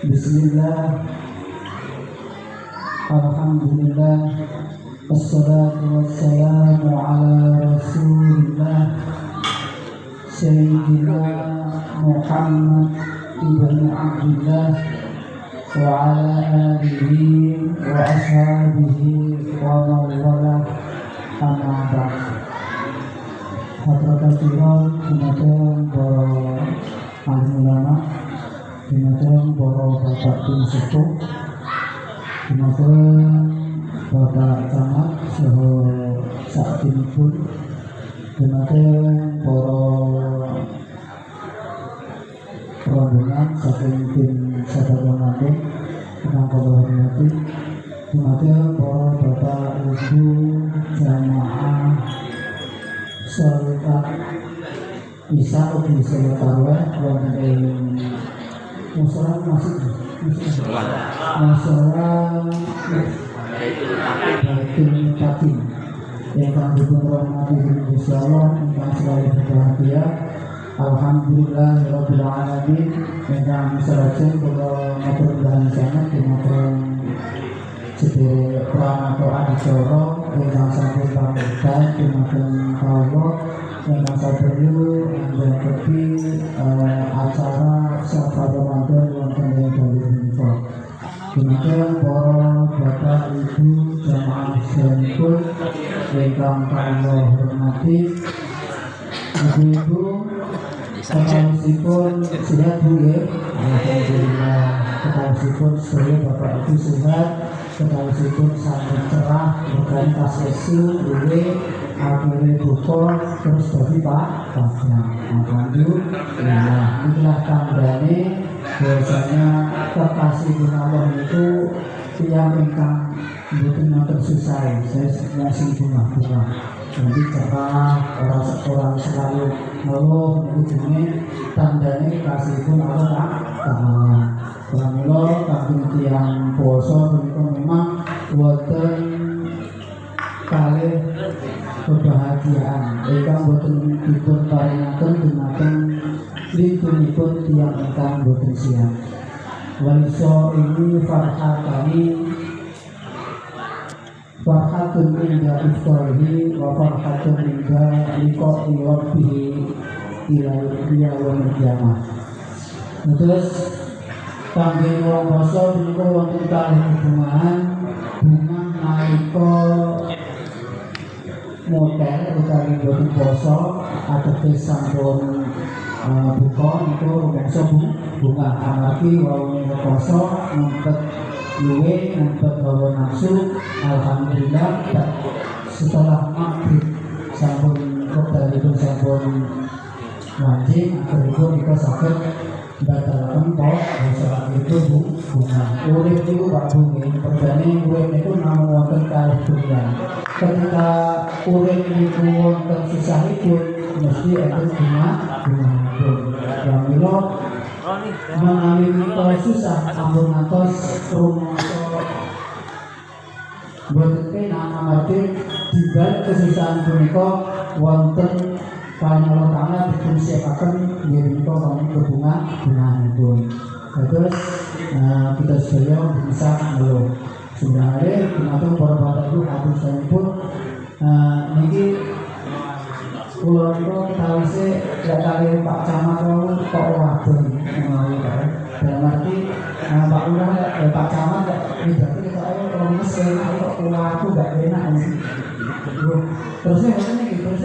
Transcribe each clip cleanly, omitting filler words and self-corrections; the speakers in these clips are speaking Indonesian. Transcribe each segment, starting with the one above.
Bismillah, alhamdulillah, wassalatu wassalamu ala rasulillah Sayyidina Muhammad ibn Abdullah wa ala alihi wa ashabihi wa mawala amma ba'd. Hadratatul Dumateng para alim ulama, dumateng para bapak tim sepuh, dumateng bapak camat saha saktinipun, dumateng para rombongan saking tim Sadaqah Mating ingkang kula hormati, dumateng para bapak ibu jamaah salat Isya ugi salat tarawih wonten ing musala masjid musala Baitul Qadim ingkang dipunrahmati Gusti Allah ingkang selalu berbahagia. Alhamdulillahirabbil alamin. Ingkang salajeng kula matur nuwun sanget dumateng sedherek pranata adicara ingkang sampun pamungkas dumateng kawula ingkang sadaya anggenipun acara Safar Ramadan wonten ing dalu punika. Dumateng para bapak ibu jamaah sekalian ingkang kula hormati, ibu-ibu kekasihipun sehat Bu ya. Alhamdulillah, kekasihipun sedaya bapak ibu sehat, kekasihipun sangat cerah, berkait asesu duwe akhirnya buka terus bagi Pak Bajang. Alhamdulillah, inilah tandanya bahwasanya kekasih Allah itu tiang ingkang mboten nonton susah. Saya ngasih bunga-bunga jadi cerah, orang selalu ngeluh, itu jenis tandanya kasih pun Allah Ta'ala. Pramila kagem tiyang poso punika memang wonten kalih kebahagiaan ingkang boten dipun paringaken dumateng lintunipun tiyang ingkang boten siap. Walisa ini farhatun inda iftarihi wa farhatun inda liqa'i rabbihi ila yaumil qiyamah. Terus kangge wong poso punika wonten kalih hubungan bunga nalika motel utawi boten poso ateges sampun buka niku rumangsa bunga amargi wong poso ngumpet luwe ngumpet hawa nafsu. Alhamdulillah setelah maghrib sampun wektalipun sampun mancing akhiripun kita saged batalaken salat itu bunga. Urip niku Pak Bu nggih, perdane urip niku namung wonten kalih bulan. Ketika urip niku wonten susahipun mesti enten bunga. Pramila menawi kita susah ampun ngantos rumangsa boten penak amargi dibalik kesusahan punika wonten kaliyan Allah Ta'ala dipun siapaken inggih menika wonten bunga-bunganipun. Terus kita sedaya bisa ngeluh. Sebenarnya dumateng para bapak ibu atur sanipun niki kula niku tawise lek kali Pak Camat kok wadon menawi dalam arti Pak Lurah Pak Camat lek berarti kalau mesin kok aku gak enak nih. Terusnya nggih. Terus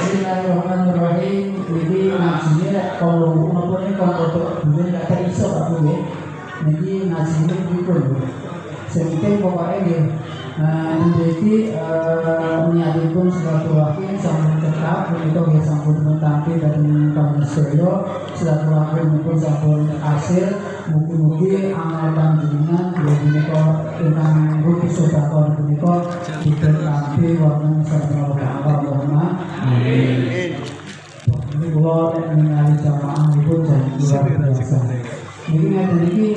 bismillahirrahmanirrahim. Iki ngajine lek kalau menapa kalau dene gak iso Pak Bu nggih. Niki ngajine pripun? Sing penting pokoke nggih menjadi niatipun silaturahim sampun tetap menika nggih sampun mentampi dhateng kami sedaya silaturahim pun sampun hasil. Mugi-mugi amal panjenengan menika ingkang rugi sedekah menika dipun tampi wonten sareng Allah. Amin. Ini kula ningali jamaah niku luar biasa. Niki ngeten iki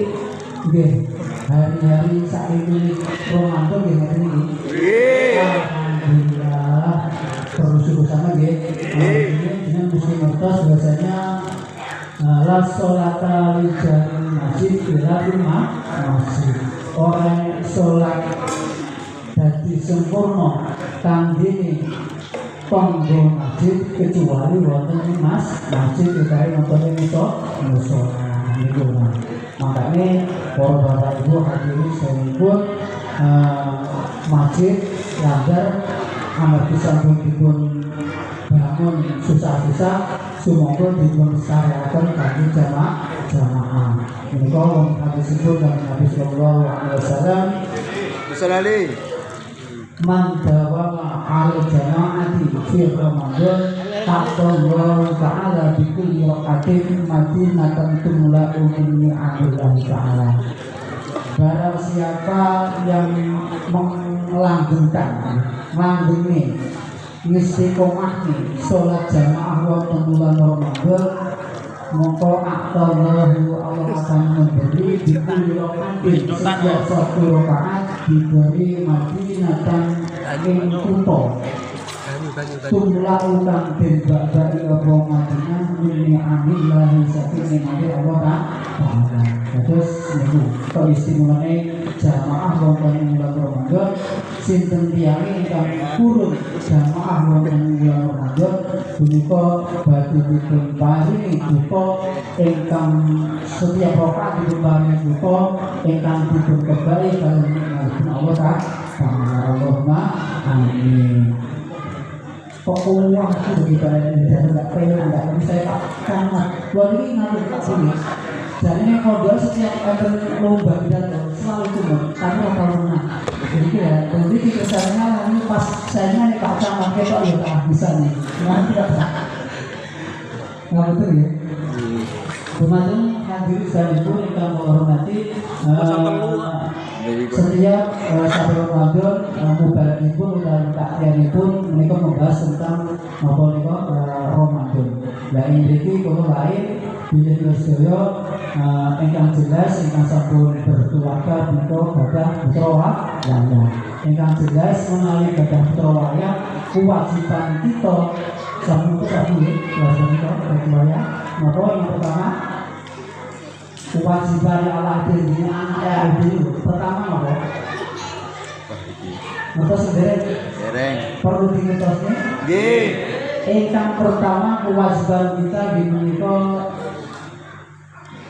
nggih hari-hari saiki Ramadan nggih ngeten iki. Alhamdulillah. Terus sama nggih. Ini mesti ngertos bahasanya la sholata li jari masjid ila masjid. Orang sholat dadi sempurna kangge tangga masjid kecuali wonten ing masjid utawi wonten ing musala niku. Makanya para bapak ibu hadirin sekalian masjid langgar amargi sampun dipun bangun susah-susah semoga dipun syariatkan kangge jamaah. Menika wong hadisipun Nabi sallallahu alaihi wasallam man dawama al jamaati fi Ramadan taqallahu ta'ala bi kulli raqatin madinatan tumla'u min ni'amillah ta'ala. Barang siapa yang melanggengkan istiqomah sholat jamaah wonten bulan Ramadan, maka Allahu Allah akan memberi di kulli raqatin setiap satu rakaat diberi madinatan ing kutha tumlau kang den babari apa madinah min ni'amillah saking nikmate Allah Ta'ala. Terus niku keistimewaan jamaah wonten ing bulan Ramadan sinten tiyang ingkang purun jamaah wonten ing bulan Ramadan punika badhe dipun paringi duka ingkang setiap rakaat dipun paringi duka ingkang dipun kebali kaliyan nikmatipun Allah Ta'ala. Allahumma amin. Pokoknya aku begitu dan nggak pengen nggak bisa karena luar ini ngalir ke sini. Jadi kalau setiap ada lomba pidato selalu cuma karena kalau menang. Jadi ya, jadi kesannya ini pas saya nih Pak Camat kita ya bisa nih. Nggak tidak nggak betul ya. Kemudian hadirin sekalian pun yang kami hormati setiap satu Ramadan mubarak pun dan takdian pun mereka membahas tentang apa mereka Ramadan. Nah ini kalau lain bila sedaya ingkang jelas ingkang sampun berkeluarga mereka gadah putra wayah. Ingkang jelas menawi gadah putra wayah kewajiban kita sampun kewajiban kita gadah wayah. Maka yang pertama kewajiban Allah diri anak dulu. Pertama apa? Ngertos dereng. Perlu dingertosne? Nggih. Ingkang pertama kewajiban kita di menika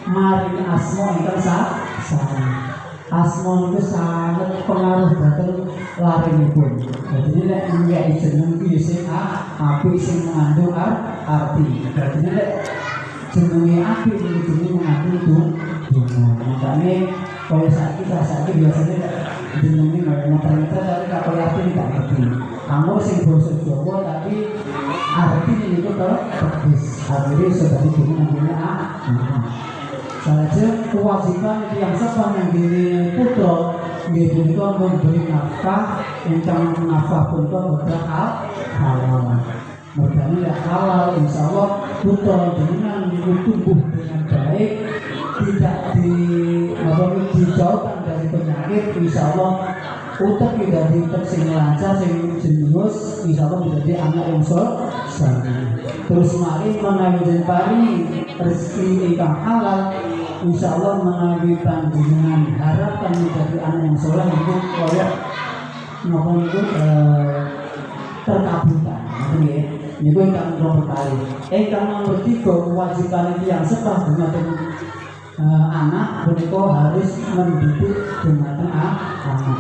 maring asma ingkang sae. Asma itu sangat pengaruh dhateng larinipun. Jadi nek nyai jeneng iki sing apik sing mengandung arti. Jadi nek jenenge apik jenenge mengandung donga. Makane kaya saiki biasanya jenenge motor-motor tapi kalau arti tidak ngerti. Kamu sing basa Jawa tapi arti ini itu terbis. Akhirnya sudah diberi namanya saja kewajiban yang sepan yang diri putra dia juga memberi nafkah yang nafkah pun halal. Makanya ya halal insya Allah putra dengan tumbuh dengan baik tidak dijauhkan dari penyakit insya Allah utak tidak dipersing lancar sing jenius insya Allah menjadi anak yang soleh. Terus mari menawi pari rezeki ingkang halal insya Allah menawi panjenengan harapan menjadi anak yang soleh itu koyak napa itu terkabulkan. Ini pun ingkang nomor kali. Ingkang nomor 3 kewajiban yang sepah dumateng anak punika harus mendidik dumateng anak.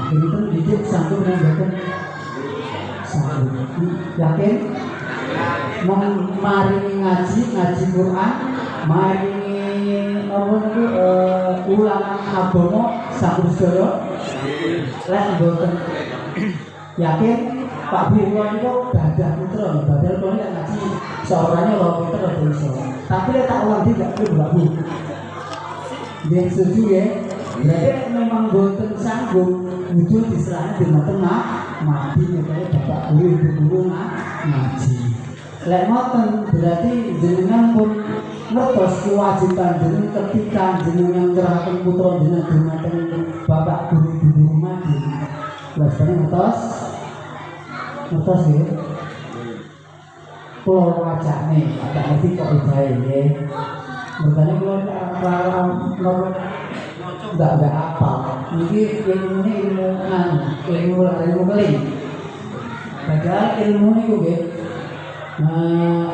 Ini pun didik sampai mboten sampai. Yakin? Maringi ngaji Quran, maringi ulangan agama sampun sedaya. Lek mboten yakin Pak Birwan itu gadah putra, padahal kalau tidak ngaji seorangnya kalau kita tidak bisa. Tapi dia tak ulang tidak perlu Mbak Bu. Dia setuju ya. Jadi memang boten sanggup wujud diserahnya di tengah mati kayak bapak guru ibu guru ngaji. Lek ngoten berarti jenengan pun ngertos kewajiban jenengan ketika jenengan nyerahaken putra jenengan dumateng bapak guru ibu guru ngaji. Lah ngertos ya. Pulau wajahnya, ada ngerti kok ibadah ya. Makanya kalau nggak apa, jadi ilmu ini ilmu keling. Padahal ilmu ini juga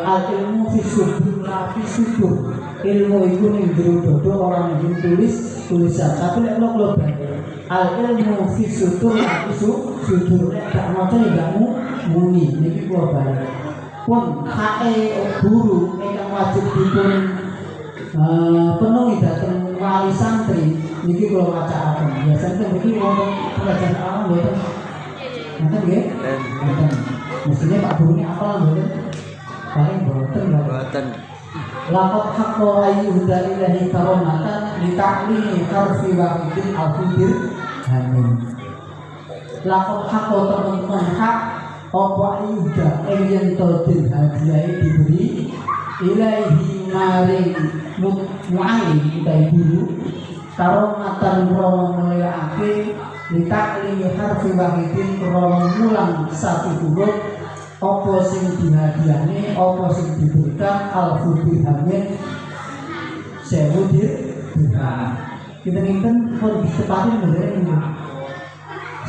al ilmu fisudur, fisudur. Ilmu itu nih dodo orang yang tulisan. Tapi lo global. Al ilmu fisudur, fisudur. Gak macam nggak muni. Ini global. Pun guru yang wajib dipun penuhi datang wali santri niki kalau baca apa biasanya begini mau belajar alam betul nanti ya mestinya pak guru ini apa betul paling boten lakot hakko ayu dalilahi karomatan ditakli harfi wahidin al-fidir amin lakot hakko teman-teman hak apa ayuda yang todil hadiah diberi ilaihi maring mu'alim kita guru karomatan krono mulyakake ditakli harfi wahidin krono mulang satu huruf apa sing dihadiahne apa sing diberikan al-fudirhamin sewu dirham kita nginten pun ditepatin bener ini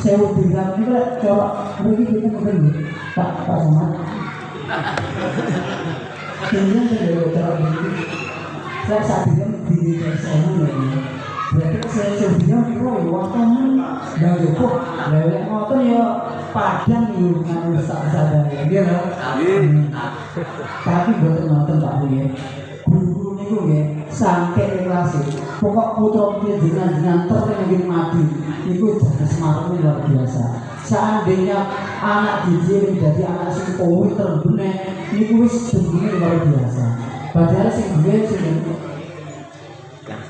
sewu dirham ini kan coba begini kita ngomong Pak Somad kemudian saya cara begini saya saat ini di saya ini berarti saya coba itu waktu dan cukup lewat waktu ya padang itu kan sadar ya tapi buat nonton Pak Bu ya guru itu ya sampai kelas pokok putra dia dengan tertentu mati itu jangan semangat luar biasa seandainya anak dididik jadi anak sing kowe terbune niku wis jenenge luar biasa padahal sing duwe sing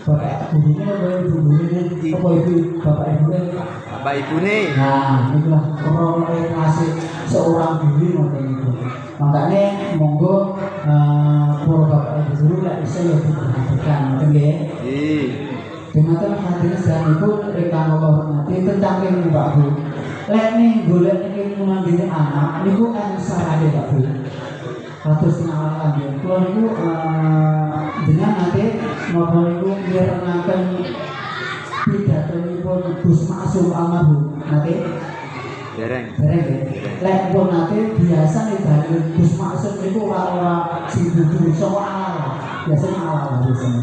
bapak ibunya apa ibu bapak ibunya nah itulah orang yang ngasih seorang diri ngoten itu makanya monggo para bapak ibu dulu lah bisa lebih diperhatikan ngoten nggih Jumatan hadirin sedaya ibu rekan Allah hormati tentang ilmu Pak Bu. Lek nih golek ilmu mandiri anak niku ansarane Pak Bu. Kados ngawalan ya. Kulo niku dengan nanti napa niku mirengaken pidatonipun Gus Maksum almarhum nanti dereng lek pun nanti biasa nih dari Gus Maksum niku ora sing dudu sapa ala biasanya ala biasanya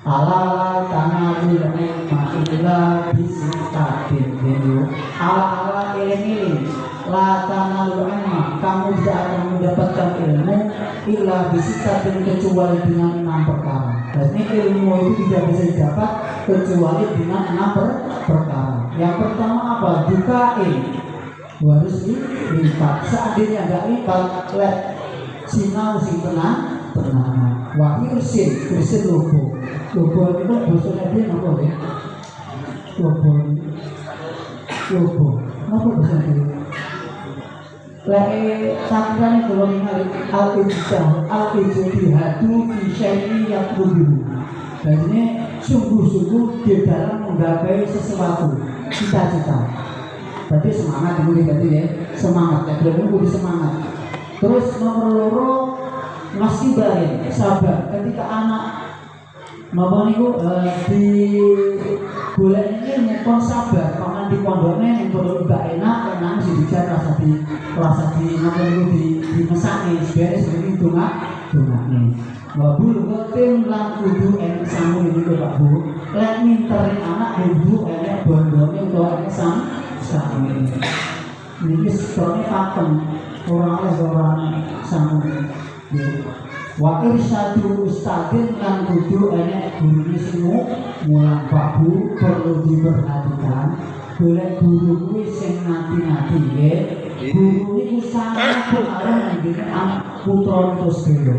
ala tanah bulan makilah bisitatin dulu ala ini la tanah bulan kamu tidak akan mendapatkan ilmu illa bisitatin kecuali dengan 6 perkara. Jadi ilmu itu tidak bisa didapat kecuali dengan 6 perkara. Yang pertama apa? Bukain harus dilipat. Seandainya tidak lipat, lek sinau sing tenang. Wahirsin logo itu bahasanya dia apa ya? Logo apa bahasanya dia? Sampai belum ingat al-ijtihadu fi syai'in yaqlubu. Dan ini sungguh-sungguh di dalam menggapai sesuatu cita-cita. Berarti semangat dulu berarti ya, semangat ya, belum semangat. Terus nomor 2 masih barin sabar ketika anak mama niku di golek ini kon sabar paman di pondoknya yang perlu gak enak karena masih bicara rasa di mama niku di mesake beres ini donga-nih Babu tim lan kudu enek samu ini Pak Bu lek minterin anak kudu enek bondone utawa enek samu ini sebetulnya pakem orang samu wa irsyadu ustadin lan kudu enek guru sing mulang Pak Bu perlu diperhatikan golek guru kuwi sing nati-nati nggih guru niku sangat pengaruh nggih anak putra terus dhewe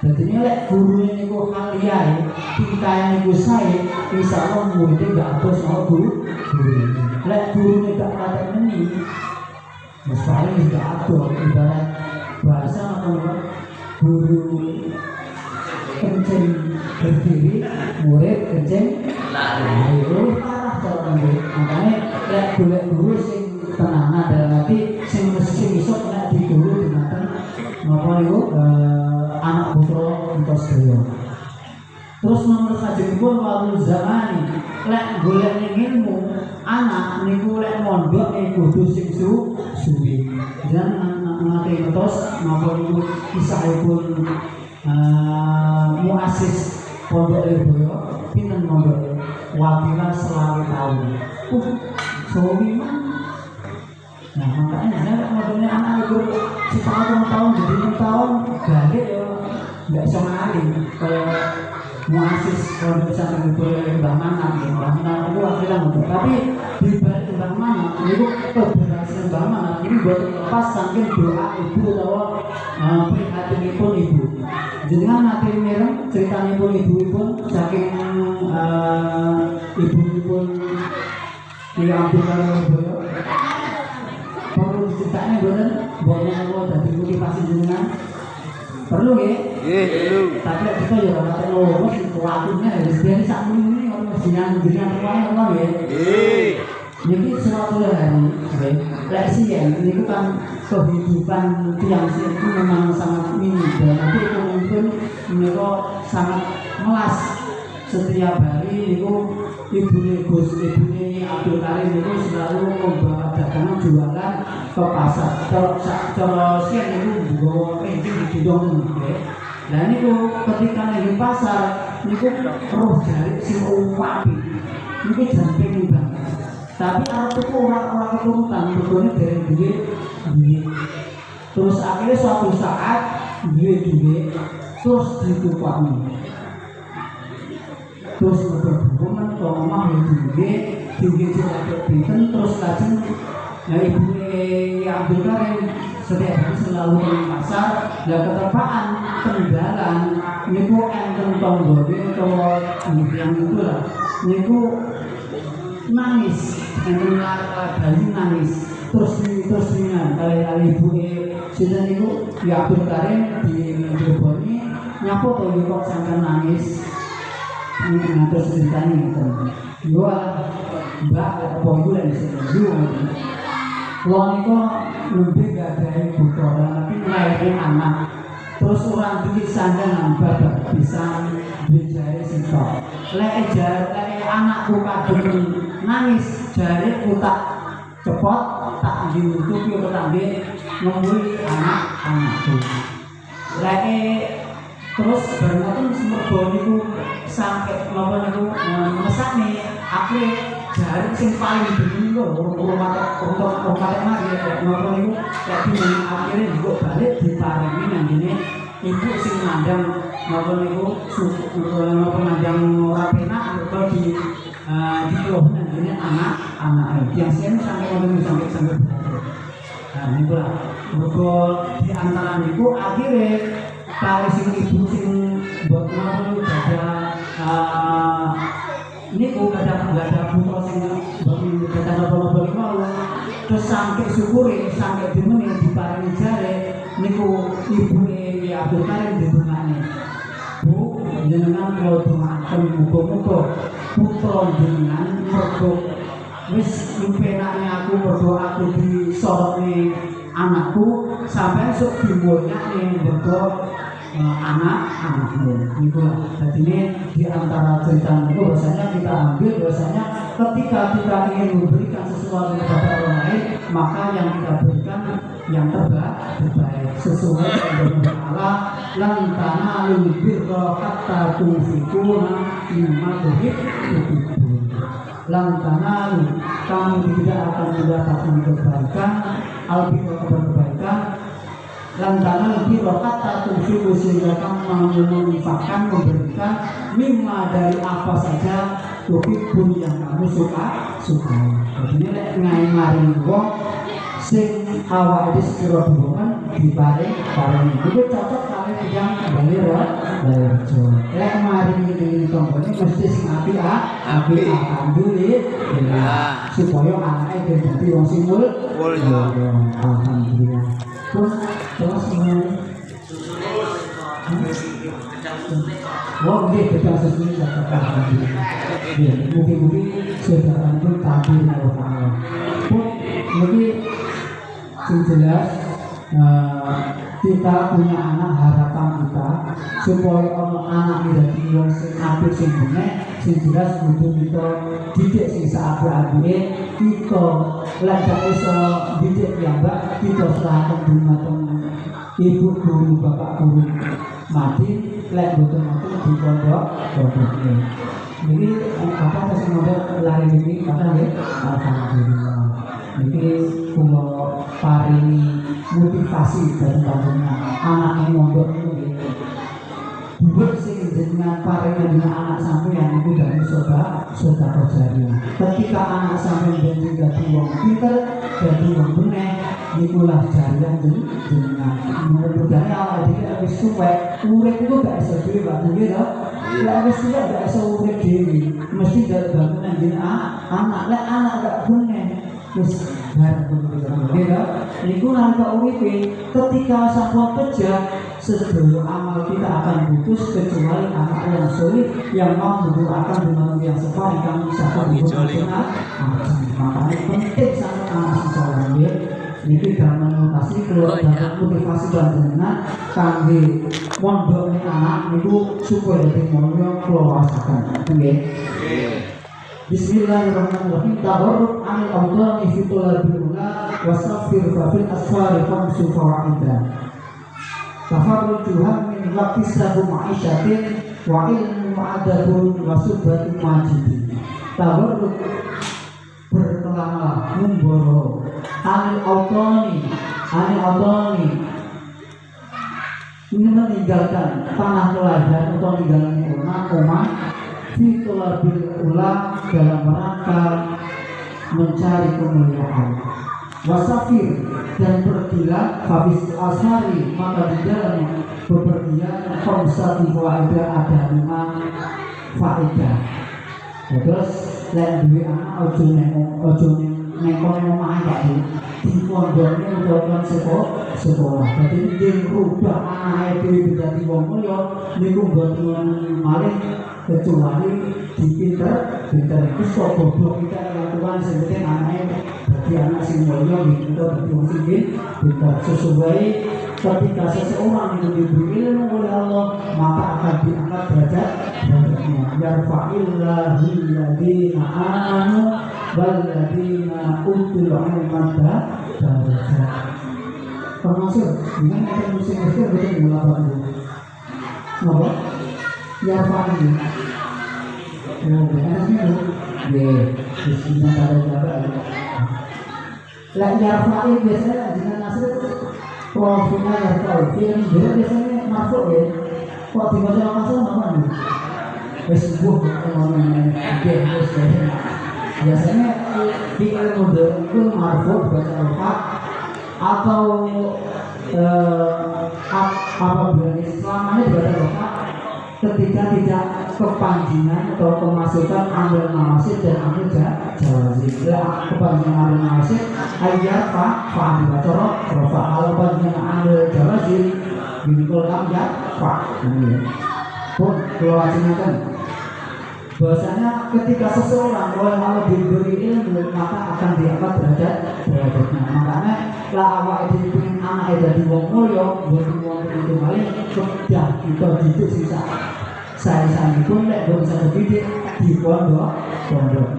dadi lek guru niku haliae tingkae niku sae insyaallah murid gak terus sama guru lek guru gak patek meni wis paling gak ado ibarat bahasa apa guru kencing berdiri, murid kencing lari. Itu parah caranya. Makanya lek golek guru sing tenanan dalam hati, sing iso kena di guru dimakan napa niku anak putra entos sedaya. Terus nomor sajengipun waktu zamani lek golek ilmu anak niku lek mondok kudu sing suwi. Dan nate terus napa niku kisahipun muasis Pondok Lirboyo pinten mondok wakilan selawe tahun. Suwi man. Nah makanya nek mondoknya anak itu setahun tahun jadi 6 tahun gale ya nggak bisa ngalim kayak muasis Pondok Pesantren Lirboyo Mbah Manan itu wakilan mondok. Tapi di balik Mbah Manan itu keberhasilan Mbah Manan ini buat lepas saking doa ibu atau prihatinipun ibu. Jenengan nanti mireng ceritanipun ibu-ibu saking ibu-ibu diambil karo Lirboyo. Perlu diceritanya boten, boten kok dadi motivasi jenengan. Perlu nggih? Nggih, perlu. Tapi kita ya ora teko wis waktunya harus biyen sak muni ono jenengan ruang apa nggih? Nggih. Niki suatu hari, lek siang niku kan kehidupan tiang siang itu memang sangat minim dan nanti pemimpin niku sangat melas setiap hari niku ibune Abdul Karim niku selalu membawa dagangan jualan ke pasar. Cara siang niku nggawa kencing didong nggih. Lah niku ketika ning pasar niku roh jarik sing apik. Niku jamping banget. Tapi arep tuku ora keturutan, mergone dereng duwe. Terus akhirnya suatu saat duwe terus ditukani. Terus berhubungan ke omah duwe cerita pinten terus lajeng ibune Abdul Karim setiap hari selalu ke pasar dan keterpaan kendala niku enten tonggone utawa yang itu lah niku nangis enten bayi nangis terus kali ibu sinten niku ya Abdul Karim di Lirboyo nyapa to kok sampeyan nangis ini terus ceritanya gitu yo mbak apa itu yang disebut wong niku nembe gadahi putra tapi nglahirin anak terus orang dikit sandangan bapak bisa dijari sitok lek anakku kadung nangis jari tak cepot tak diutupi atau tak ngomuli anak-anakku lek terus bareng semergo niku sampai napa niku mesakne akhire jari sing paling bening lho untuk mari napa niku lek dene akhire niku balik diparingi nangene ibu sing mandang napa niku napa mandang ora penak mergo dikeluh nangene anak-anak yang sen sampai sampai nah niku lah mergo di antara niku akhire kali sing ibu sing mbok napa ada niku ada putra sing mbok kata napa-napa niku terus sampai syukuri sampai dimene diparingi jare niku ibune Abdul Karim didongakne Bu jenengan kula dongaken muga-muga putra jenengan mergo wis lupenake aku mergo aku disorotne anakku sampai sok dimulyakne mergo anak-anakmu niku. Jadi ini di antara cerita itu bahasanya kita ambil bahasanya ketika kita ingin memberikan sesuatu kepada orang lain maka yang kita berikan yang terbaik sesuai dengan Allah lan tanalul birra hatta tunfiquna mimma tuhibbun lan tanalu kamu tidak akan mendapatkan kebaikan albirra kebaikan lantaran lebih rokat tunfiqu sehingga kamu menginfakkan memberikan mimma dari apa saja tuhibbun yang kamu sukai. Jadi ini ngai maring wong sing awake sepiro dhuwuran diparing itu cocok kali yang kembali rejo. Lek maring ini tombone mesti sing apik alhamdulillah supaya anake dadi wong sing mulya. Alhamdulillah. Terus semuanya wah ini beda sesuatu katakan mungkin saudara itu tampil Allah pun mungkin jelas kita punya anak, harapan kita supaya anak menjadi wong sing apik sing bener, sing jelas kudu kita didik sing saapik-apike. Kita lek gak iso didik piyambak, kita serahkan dumateng ibu guru, bapak guru mati, lek boten mati di pondok-pondokne. Jadi apa sing model lari ini kata ya, alhamdulillah. Jadi kula paringi motivasi dari panjenengan anak yang mondok itu gitu. Buat sing jenengan paringi dengan anak sampeyan itu dari soda jariah. Ketika anak sampeyan jadi wong pinter, jadi wong bener, ikulah jariah jenengan. Mudah-mudahan awak dhewe wis suwe, urip itu gak iso dhewe Pak Nggih to. Lek wis suwe gak iso urip dhewe, mesti dari bangunan jenengan anak. Lek anak gak bener wis harap niku nalika uripe ketika sampun pejah sedaya amal kita akan putus kecuali anak yang solid yang mau mendoakan dengan yang sepa yang bisa berbuat makanya penting sangat anak sekolah ya. Niki dalam motivasi keluarga motivasi panjenengan kangge mondok anak niku supaya dadi mulya kula wasaken nggih. Bismillahirrahmanirrahim. Tabarruk anil awdani fi talabil ula wasaffir fa fil asfari khamsu fawaidah. Tafarrujuhan min waqtisabu ma'isyatin wa ilmu ma'adabun wa subhatu majidin. Tabarruk berkelana mumboro anil awdani ini meninggalkan tanah kelahiran atau meninggalkan rumah fitolabil ula dalam rangka mencari kemuliaan. Wasafir dan pergilah habis asari maka di dalam bepergian khamsati faidah ada 5 faedah. Terus lek duwe anak ojo nekon omahe gak di pondokne utawa sekolah. Dadi yen rubah anake dhewe dadi wong mulya niku mboten malih kecuali dipinter iku kok goblok kita lakukan sing penting anake dadi anak sing mulya gitu dadi wong sing pinter sesuai ketika seseorang itu diberi ilmu oleh Allah maka akan diangkat derajatnya yarfa'illahu alladhina amanu walladzina utul ilma darajat. Termasuk dengan ada musim itu betul mulakan itu. Kenapa? Yarfa'il. Oh, benarnya itu. Ya, bismillah darajat. Lah yarfa'il biasanya dengan nasr profilnya yarfa'il. Film dia biasanya masuk ya. Kok dibaca masuk apa nih? Facebook ngomongin biasanya di ilmu itu marfu baca rokat atau apabila Islam ini baca rokat ketika tidak kepanjingan atau kemasukan ambil nawasid dan ambil jawazib. Kepanjingan ambil nawasid ayat fa dibaca rokat kalau kepanjingan ambil jawazib dikulkan ya fa pun keluarkan bahwasanya ketika seseorang oleh Allah diberi ilmu maka akan diangkat derajatnya. Makanya lah awak itu ingin anak dari wong mulya bukan wong itu maling sudah kita didik sisa saya pun lek bisa dididik di pondok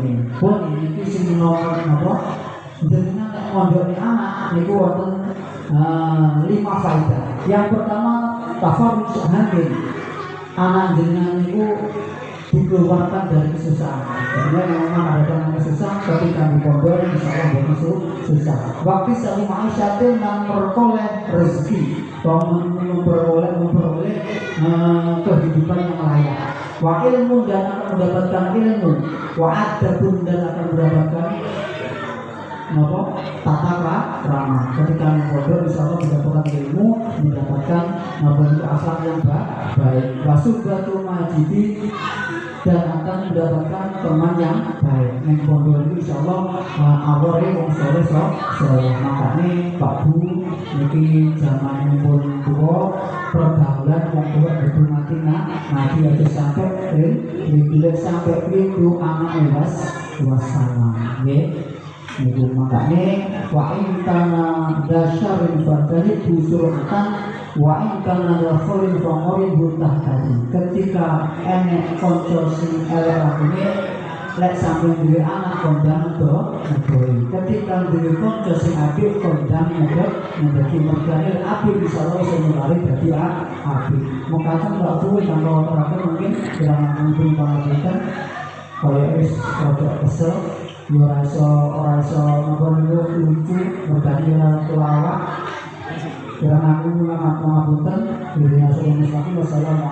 ini pun ini sing nomor napa jenengan lek pondok anak niku wonten 5 faedah. Yang pertama tafarruj hadir anak jenengan niku dikeluarkan dari kesusahan. Karena memang ada yang susah ketika di pondok insya Allah bermasuk susah. Waktu satu maisha itu memperoleh rezeki, memperoleh kehidupan yang layak. Wa ilmu dan akan mendapatkan ilmu, wa adabun dan akan mendapatkan tata krama. Ketika di pondok insya Allah mendapatkan ilmu, mendapatkan bentuk akhlak yang baik. Wasubatu majidi dan akan mendapatkan teman yang baik. Yang pondok itu insya Allah awalnya wong soleh. Makanya Pak Bu niki zaman pun tua pergaulan wong tua dihormati ngaji aja sampai bila sampai itu anak wassalam. Niku makanya wa in kana dasyarun fadali busuratan Wa in kana ghafulin famurin hutah tadi ketika enek konco sing elek lakune lek sampeyan duwe anak kondang do ngedoi ketika duwe konco sing apik kondang ngedoi mergane apik bisa lo iso nulari dadi apik mukatan gak suwe kanggo terakhir mungkin kurang mungkin pangapunten kaya wis rada kesel yo ora iso ngono lucu mergane ora kelawak. Kurang aku mengapunten diri asal Wassalamualaikum